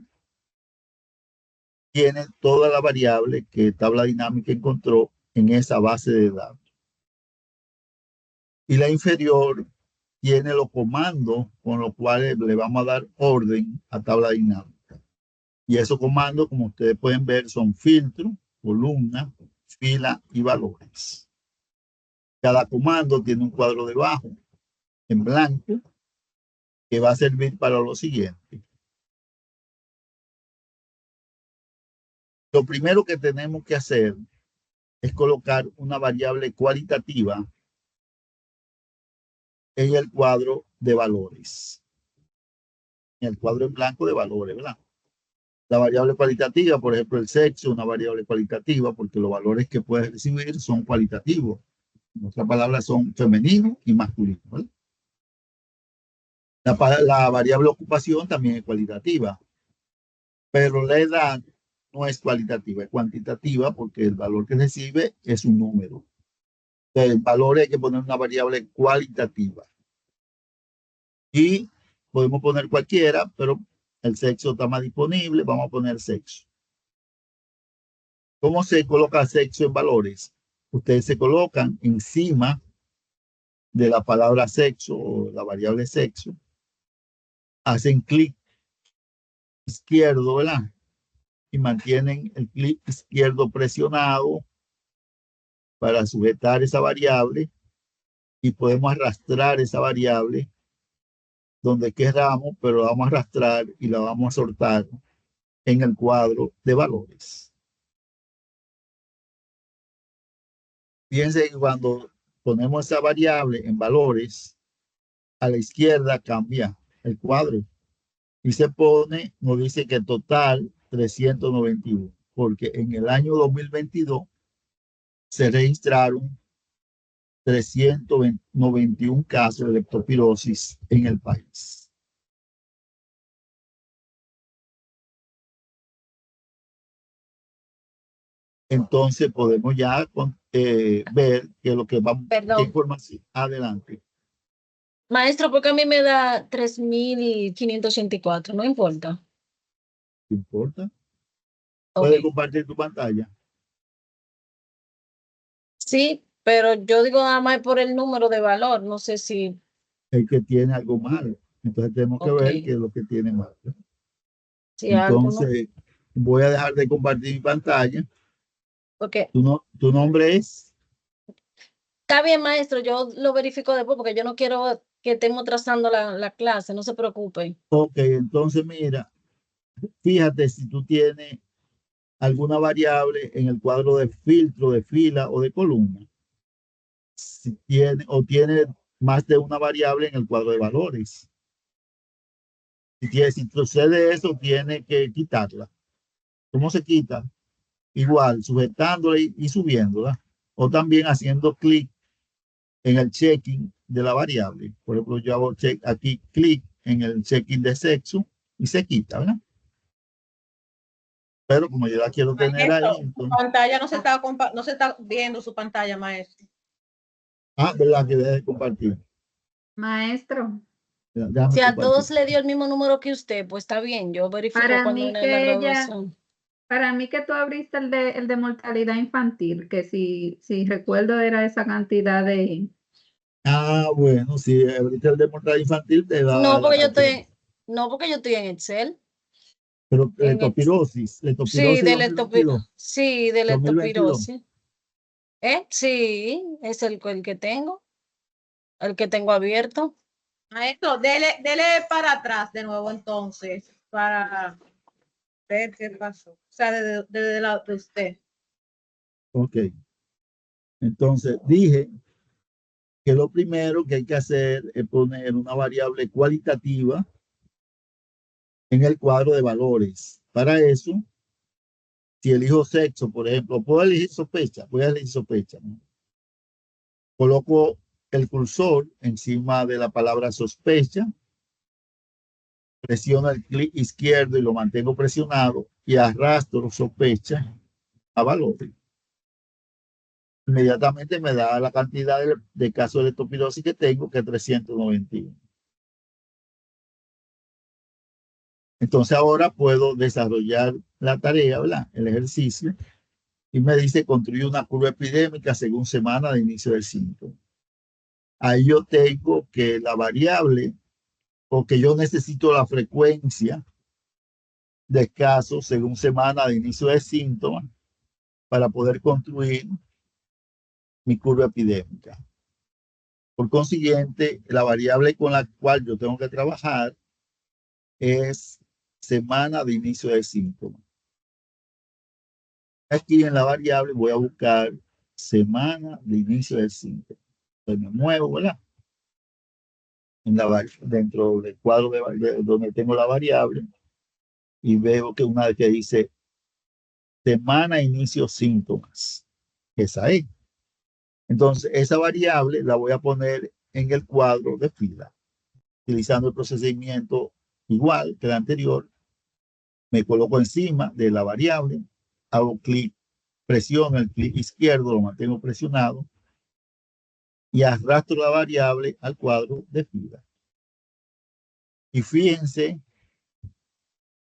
tiene toda la variable que tabla dinámica encontró en esa base de datos. Y la inferior tiene los comandos con los cuales le vamos a dar orden a tabla dinámica. Y esos comandos, como ustedes pueden ver, son filtro, columna, fila y valores. Cada comando tiene un cuadro debajo en blanco que va a servir para lo siguiente. Lo primero que tenemos que hacer es colocar una variable cualitativa en el cuadro de valores. En el cuadro en blanco de valores, ¿verdad? La variable cualitativa, por ejemplo, el sexo, una variable cualitativa, porque los valores que puedes recibir son cualitativos. En otras palabras, son femeninos y masculinos, ¿verdad? La variable ocupación también es cualitativa, pero la edad no es cualitativa, es cuantitativa porque el valor que recibe es un número. Entonces, el valor hay que poner una variable cualitativa. Y podemos poner cualquiera, pero el sexo está más disponible, vamos a poner sexo. ¿Cómo se coloca sexo en valores? Ustedes se colocan encima de la palabra sexo o la variable sexo, hacen clic izquierdo, ¿verdad? Y mantienen el clic izquierdo presionado para sujetar esa variable y podemos arrastrar esa variable donde queramos, pero la vamos a arrastrar y la vamos a soltar en el cuadro de valores. Fíjense que cuando ponemos esa variable en valores, a la izquierda cambia el cuadro y se pone, nos dice que total 391, porque en el año 2022 se registraron 391 casos de leptospirosis en el país. Entonces podemos ya ver que lo que vamos a información. Adelante.
Maestro, porque a mí me da 3.584, no importa.
¿Te importa?
Okay.
¿Puedes compartir tu pantalla?
Sí, pero yo digo nada más por el número de valor, no sé si...
El que tiene algo malo. Entonces tenemos que ver qué es lo que tiene malo.
Sí,
entonces voy a dejar de compartir mi pantalla.
Okay.
¿Tu nombre es?
Está bien, maestro, yo lo verifico después porque yo no quiero que estemos trazando la clase, no se preocupen.
Ok, entonces mira, fíjate si tú tienes alguna variable en el cuadro de filtro, de fila o de columna. Si tiene o tiene más de una variable en el cuadro de valores. Si sucede eso, tiene que quitarla. ¿Cómo se quita? Igual, sujetándola y subiéndola. O también haciendo clic en el checking de la variable. Por ejemplo, yo hago aquí clic en el checking de sexo y se quita, ¿verdad? Pero como yo la quiero tener ahí,
Maestro, su
entonces,
pantalla no se está viendo su pantalla, maestro.
¿verdad? Que debe compartir.
Maestro,
Déjame
Si a
compartir.
todos le dio el mismo número que usted, pues está bien. Yo verifico
para
cuando
mí
viene la
que
graduación.
para mí que tú abriste el de mortalidad infantil, que si recuerdo era esa cantidad de...
Bueno, si ahorita el de mortalidad infantil te va a
No,
dar la
porque yo
cantidad.
estoy en Excel.
Pero
En
leptospirosis
Sí, de
2022.
sí, de
2022.
leptospirosis. Sí, es el que tengo, el que tengo abierto.
Maestro, dele para atrás de nuevo entonces, para ver qué pasó. O sea, desde la de usted.
Ok. Entonces, dije que lo primero que hay que hacer es poner una variable cualitativa en el cuadro de valores. Para eso, si elijo sexo, por ejemplo, puedo elegir sospecha, voy a elegir sospecha, ¿no? Coloco el cursor encima de la palabra sospecha, presiono el clic izquierdo y lo mantengo presionado y arrastro sospecha a valores. Inmediatamente me da la cantidad de casos de leptospirosis que tengo, que es 391. Entonces ahora puedo desarrollar la tarea, ¿verdad? El ejercicio, y me dice construir una curva epidémica según semana de inicio del síntoma. Ahí yo tengo que la variable, o que yo necesito la frecuencia de casos según semana de inicio del síntoma para poder construir mi curva epidémica. Por consiguiente, la variable con la cual yo tengo que trabajar es semana de inicio del síntoma. Aquí en la variable voy a buscar semana de inicio del síntoma. Entonces me muevo, ¿verdad? Dentro del cuadro donde tengo la variable y veo que una vez que dice semana inicio síntomas, esa es. Entonces esa variable la voy a poner en el cuadro de fila, utilizando el procedimiento igual que el anterior. Me coloco encima de la variable, hago clic, presiono el clic izquierdo, lo mantengo presionado y arrastro la variable al cuadro de fila. Y fíjense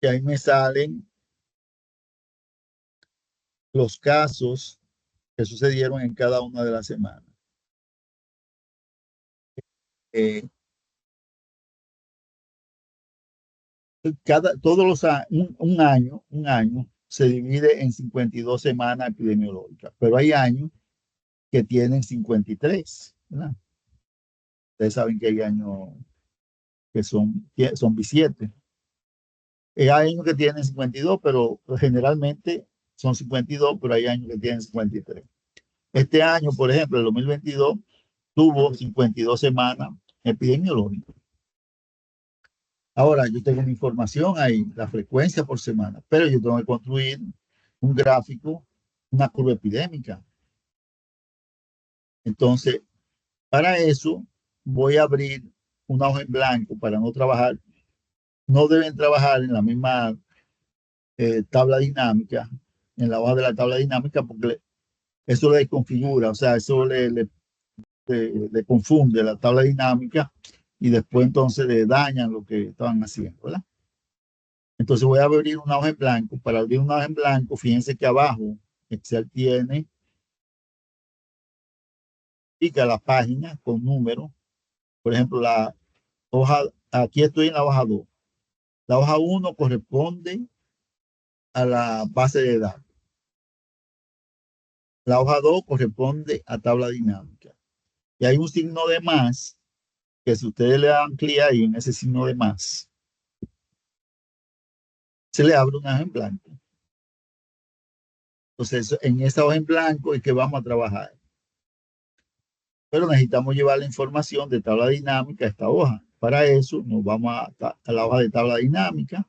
que ahí me salen los casos que sucedieron en cada una de las semanas. Un año se divide en 52 semanas epidemiológicas, pero hay años que tienen 53, ¿verdad? Ustedes saben que hay años que son bisietes. Hay años que tienen 52, pero generalmente son 52, pero hay años que tienen 53. Este año, por ejemplo, el 2022, tuvo 52 semanas epidemiológicas. Ahora, yo tengo mi información ahí, la frecuencia por semana, pero yo tengo que construir un gráfico, una curva epidémica. Entonces, para eso, voy a abrir una hoja en blanco para no trabajar. No deben trabajar en la misma tabla dinámica, en la hoja de la tabla dinámica, porque eso le configura, o sea, eso le confunde la tabla dinámica y después entonces le dañan lo que estaban haciendo, ¿verdad? Entonces voy a abrir una hoja en blanco. Para abrir una hoja en blanco, fíjense que abajo Excel tiene, pica la página con números. Por ejemplo, la hoja, aquí estoy en la hoja 2. La hoja 1 corresponde a la base de datos. La hoja 2 corresponde a tabla dinámica. Y hay un signo de más, que si ustedes le dan clic ahí en ese signo de más, se le abre una hoja en blanco. Entonces, en esa hoja en blanco es que vamos a trabajar. Pero necesitamos llevar la información de tabla dinámica a esta hoja. Para eso nos vamos a la hoja de tabla dinámica,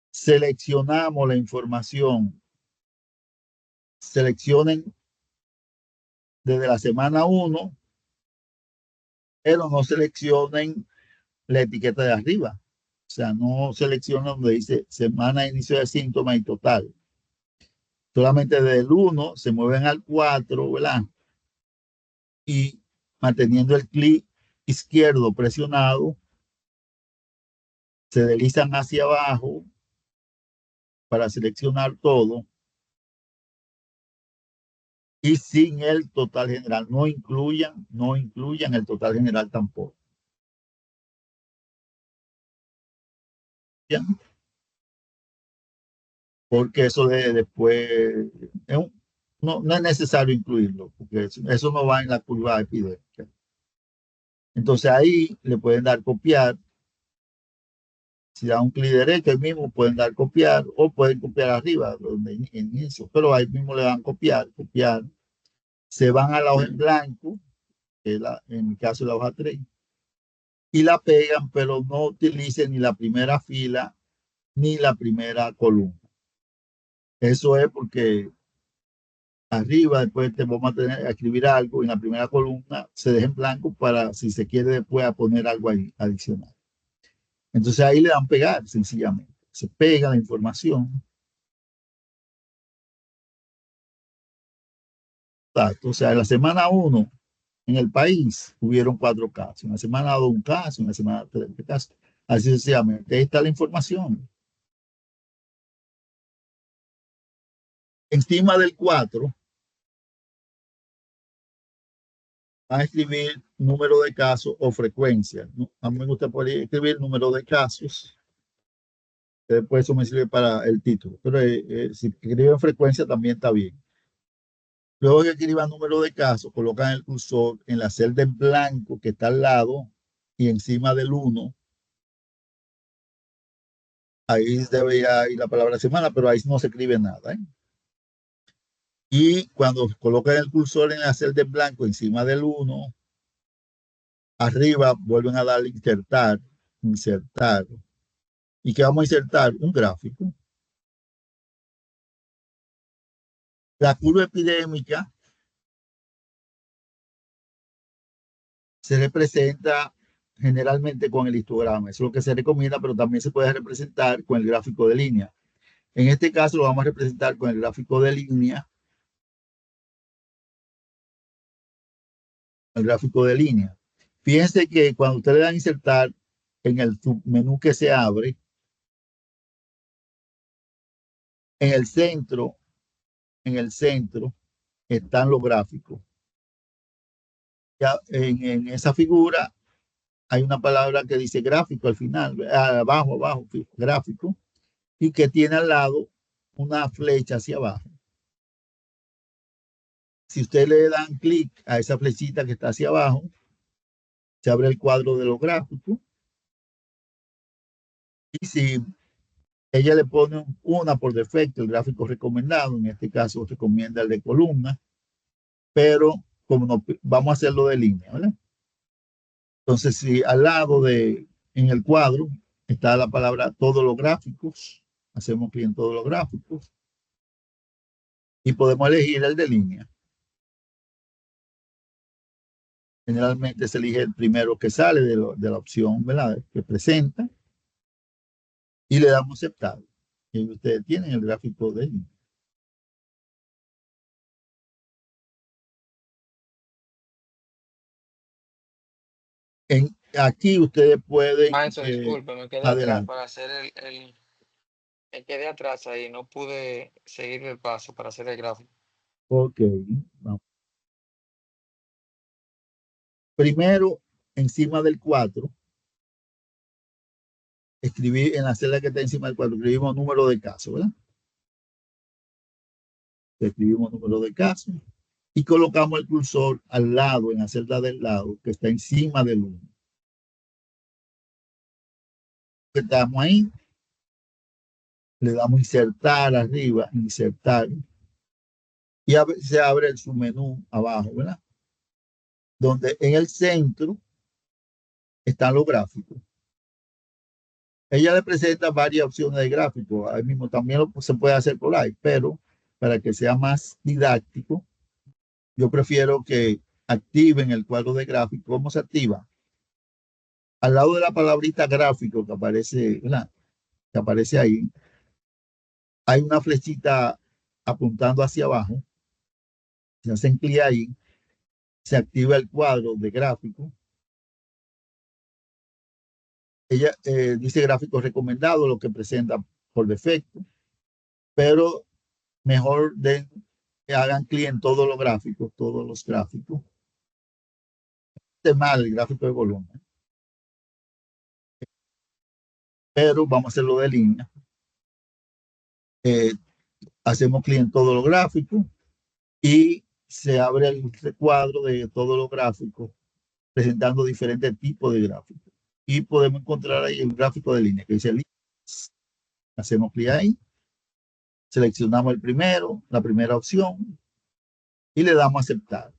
seleccionamos la información, seleccionen desde la semana 1, pero no seleccionen la etiqueta de arriba. O sea, no seleccionen donde dice semana de inicio de síntomas y total. Solamente desde el 1 se mueven al 4, ¿verdad? Y manteniendo el clic izquierdo presionado, se deslizan hacia abajo para seleccionar todo y sin el total general. No incluyan el total general tampoco. ¿Ya? Porque eso de después no es necesario incluirlo, porque eso no va en la curva epidémica. Entonces ahí le pueden dar copiar. Si da un clic derecho, ahí mismo pueden dar copiar o pueden copiar arriba, donde en eso, pero ahí mismo le dan copiar. Se van a la hoja en blanco, que es en mi caso la hoja 3, y la pegan, pero no utilicen ni la primera fila ni la primera columna. Eso es porque arriba después te vamos a tener a escribir algo en la primera columna, se deja en blanco para si se quiere después a poner algo ahí adicional. Entonces ahí le dan pegar sencillamente. Se pega la información. Exacto. O sea, en la semana 1 en el país hubieron 4 casos. En la semana 2 un caso, en la semana 3 un caso. Así sucesivamente. Ahí está la información. Encima del 4 va a escribir número de casos o frecuencia. A mí me gusta poder escribir número de casos. Después eso me sirve para el título. Pero si escriben frecuencia también está bien. Luego que escriban número de casos, colocan el cursor en la celda en blanco que está al lado y encima del 1. Ahí debería ir la palabra semana, pero ahí no se escribe nada. Y cuando colocan el cursor en la celda en blanco encima del 1, arriba vuelven a darle insertar. ¿Y qué vamos a insertar? Un gráfico. La curva epidémica se representa generalmente con el histograma. Eso es lo que se recomienda, pero también se puede representar con el gráfico de línea. En este caso lo vamos a representar con el gráfico de línea. El gráfico de línea. Fíjense que cuando usted le da a insertar en el submenú que se abre, en el centro están los gráficos. Ya en esa figura hay una palabra que dice gráfico al final, abajo, gráfico, y que tiene al lado una flecha hacia abajo. Si usted le dan clic a esa flechita que está hacia abajo, se abre el cuadro de los gráficos. Y si ella le pone una por defecto, el gráfico recomendado, en este caso recomienda el de columna, pero como no, vamos a hacerlo de línea, ¿verdad? Entonces, si al lado en el cuadro está la palabra todos los gráficos, hacemos clic en todos los gráficos y podemos elegir el de línea. Generalmente se elige el primero que sale de la opción, ¿verdad?, que presenta, y le damos aceptar. Y ustedes tienen el gráfico de línea. Aquí ustedes pueden...
Maestro, disculpe, me quedé atrás para hacer me quedé atrás ahí, no pude seguir el paso para hacer el gráfico.
Ok, vamos. Primero, encima del 4, escribí en la celda que está encima del 4, escribimos número de casos, ¿verdad? Escribimos número de casos y colocamos el cursor al lado, en la celda del lado, que está encima del 1. Estamos ahí, le damos insertar arriba, insertar, y se abre su menú abajo, ¿verdad? Donde en el centro están los gráficos. Ella le presenta varias opciones de gráficos. Ahí mismo también se puede hacer por ahí, pero para que sea más didáctico, yo prefiero que activen el cuadro de gráficos. ¿Cómo se activa? Al lado de la palabrita gráfico que aparece, ¿verdad? Que aparece ahí, hay una flechita apuntando hacia abajo. Se hacen clic ahí, se activa el cuadro de gráfico. Ella dice gráfico recomendado, lo que presenta por defecto, pero mejor que hagan clic en todos los gráficos, Este mal el gráfico de volumen, pero vamos a hacerlo de línea. Hacemos clic en todos los gráficos y se abre el cuadro de todos los gráficos presentando diferentes tipos de gráficos. Y podemos encontrar ahí el gráfico de línea que dice línea. Hacemos clic ahí, seleccionamos el primero, la primera opción y le damos a aceptar.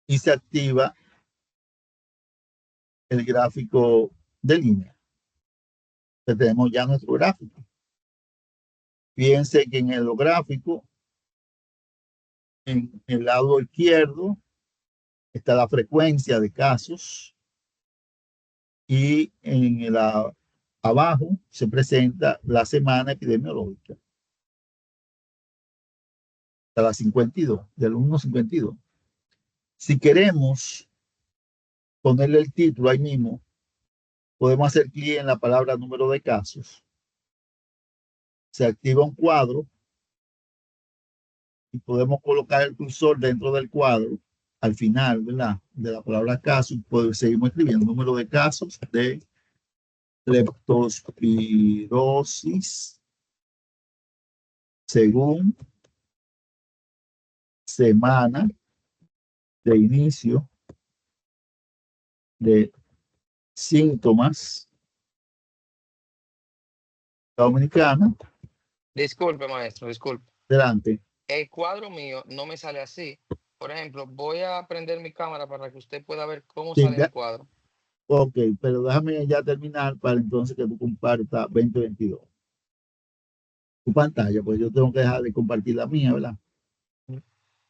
Y se activa el gráfico de línea. Entonces tenemos ya nuestro gráfico. Fíjense que en el gráfico, en el lado izquierdo, está la frecuencia de casos y abajo se presenta la semana epidemiológica. Hasta la 52, del 1.52. Si queremos ponerle el título ahí mismo, podemos hacer clic en la palabra número de casos. Se activa un cuadro y podemos colocar el cursor dentro del cuadro al final, ¿verdad?, de la palabra caso. Pues seguimos escribiendo número de casos de leptospirosis según semana de inicio de síntomas dominicana.
Disculpe, maestro, disculpe.
Delante.
El cuadro mío no me sale así. Por ejemplo, voy a prender mi cámara para que usted pueda ver cómo sale el cuadro.
Ok, pero déjame ya terminar para entonces que tú compartas 2022. Tu pantalla, pues yo tengo que dejar de compartir la mía, ¿verdad?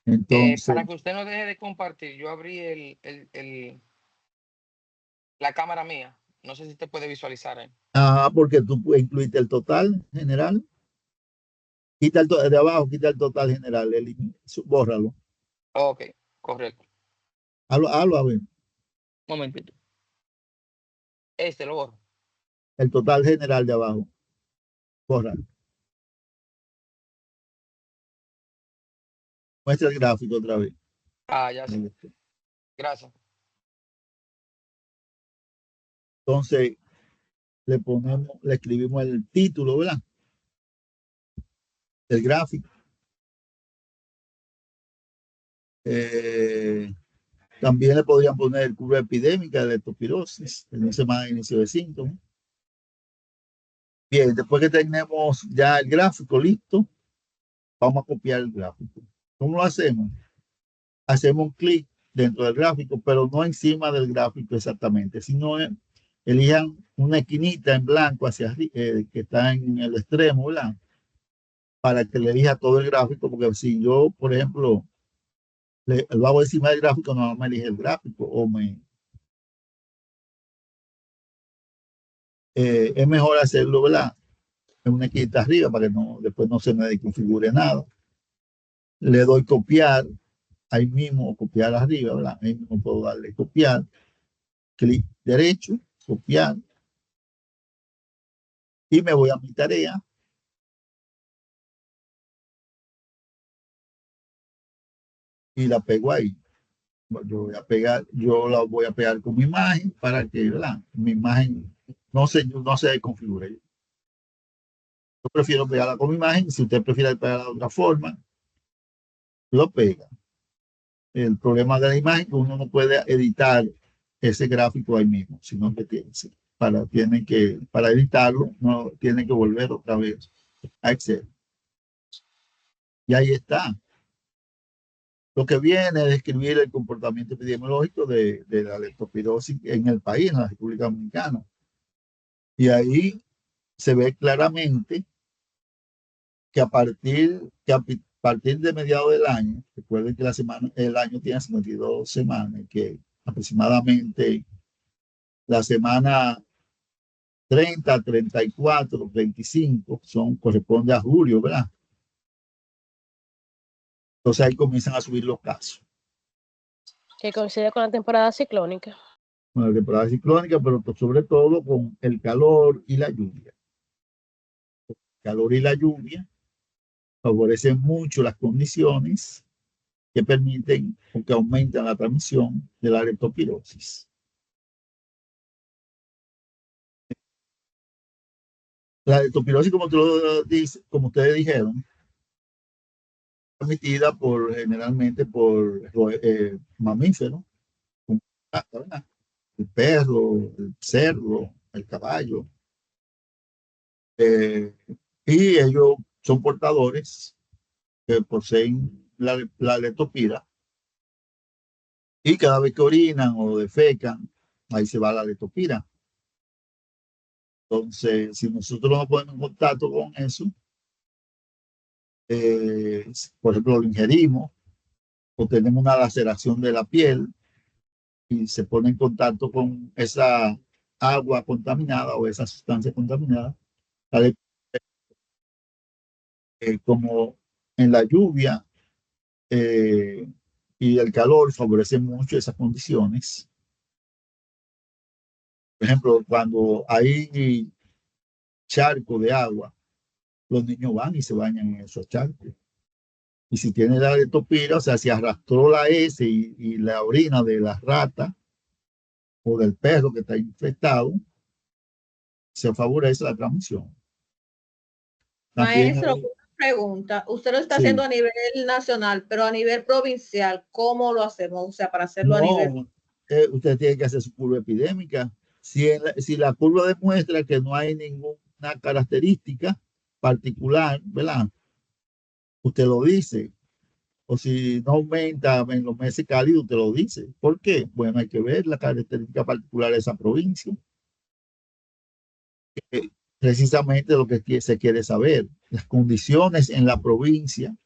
Entonces,
para que usted no deje de compartir, yo abrí la cámara mía. No sé si usted puede visualizar ahí.
Porque tú incluiste el total general. Quita el de abajo, quita el total general, bórralo.
Ok, correcto.
Hazlo a ver.
Un momentito. Lo borro.
El total general de abajo. Bórralo. Muestra el gráfico otra vez.
Ya sí. Gracias.
Entonces, le escribimos el título, ¿verdad? El gráfico. También le podrían poner curva epidémica de leptospirosis en ese más inicio de síntomas. Bien, después que tenemos ya el gráfico listo, vamos a copiar el gráfico. ¿Cómo lo hacemos? Hacemos un clic dentro del gráfico, pero no encima del gráfico exactamente, sino elijan una esquinita en blanco hacia arriba, que está en el extremo, ¿verdad?, para que le elija todo el gráfico, porque si yo, por ejemplo, lo hago encima del gráfico, no me elige el gráfico o es mejor hacerlo, ¿verdad?, en una esquinita arriba para que después no se me desconfigure nada. Le doy copiar ahí mismo, copiar arriba, ¿verdad? Ahí mismo puedo darle copiar, clic derecho, copiar, y me voy a mi tarea. Y la pego ahí. Yo la voy a pegar con mi imagen para que, ¿verdad?, mi imagen no se desconfigure. Yo prefiero pegarla con mi imagen. Si usted prefiere pegarla de otra forma, lo pega. El problema de la imagen es que uno no puede editar ese gráfico ahí mismo, sino que para editarlo, no tiene que volver otra vez a Excel. Y ahí está. Lo que viene es describir el comportamiento epidemiológico de la leptospirosis en el país, en la República Dominicana. Y ahí se ve claramente que a partir de mediados del año, recuerden que el año tiene 52 semanas, que aproximadamente la semana 30, 34, 25 corresponde a julio, ¿verdad? Entonces ahí comienzan a subir los casos.
Que coincide con la temporada ciclónica.
Con la temporada ciclónica, pero sobre todo con el calor y la lluvia. El calor y la lluvia favorecen mucho las condiciones que permiten o que aumentan la transmisión de la leptospirosis. La leptospirosis, como ustedes dijeron, transmitida generalmente por mamíferos, como el perro, el cerdo, el caballo. Y ellos son portadores que poseen la leptospira, y cada vez que orinan o defecan, ahí se va la leptospira. Entonces, si nosotros nos ponemos en contacto con eso, por ejemplo, lo ingerimos o tenemos una laceración de la piel y se pone en contacto con esa agua contaminada o esa sustancia contaminada, como en la lluvia y el calor favorecen mucho esas condiciones. Por ejemplo, cuando hay charco de agua, los niños van y se bañan en esos charcos. Y si tiene la leptospira, o sea, si arrastró la S y la orina de la rata o del perro que está infectado, se favorece la transmisión.
Maestro, una pregunta. Usted lo está haciendo a nivel nacional, pero a nivel provincial, ¿cómo lo hacemos? O sea, para hacerlo a nivel...
Usted tiene que hacer su curva epidémica. Si la curva demuestra que no hay ninguna característica particular, ¿verdad? Usted lo dice. O si no aumenta en los meses cálidos, usted lo dice. ¿Por qué? Bueno, hay que ver la característica particular de esa provincia. Precisamente lo que se quiere saber, las condiciones en la provincia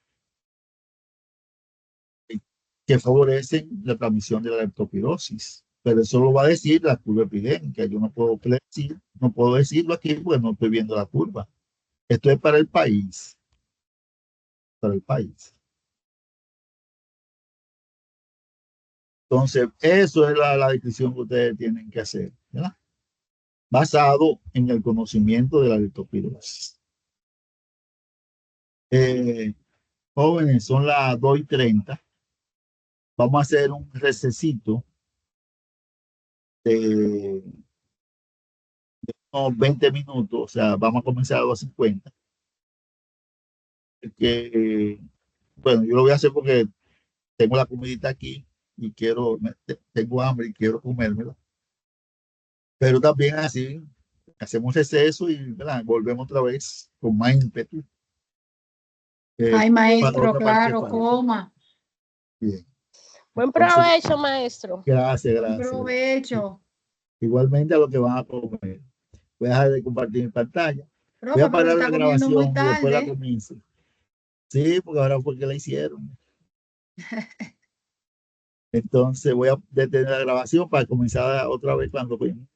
que favorecen la transmisión de la leptospirosis. Pero eso lo va a decir la curva epidémica. Yo no puedo decirlo aquí porque no estoy viendo la curva. Esto es para el país. Para el país. Entonces, eso es la descripción que ustedes tienen que hacer, ¿verdad? Basado en el conocimiento de la leptospirosis. Jóvenes, son las 2:30. Vamos a hacer un recesito de unos 20 minutos, o sea, vamos a comenzar a 2:50. Bueno, yo lo voy a hacer porque tengo la comidita aquí y tengo hambre y quiero comérmela. Pero también así, hacemos receso y, ¿verdad?, volvemos otra vez con más ímpetu.
Ay, maestro, claro, coma.
Bien.
Buen provecho, maestro.
Gracias.
Buen provecho.
Igualmente a lo que van a comer. Voy a dejar de compartir mi pantalla. Voy a parar la grabación y después la comienzo. Sí, porque ahora fue que la hicieron. Entonces voy a detener la grabación para comenzar otra vez cuando comience.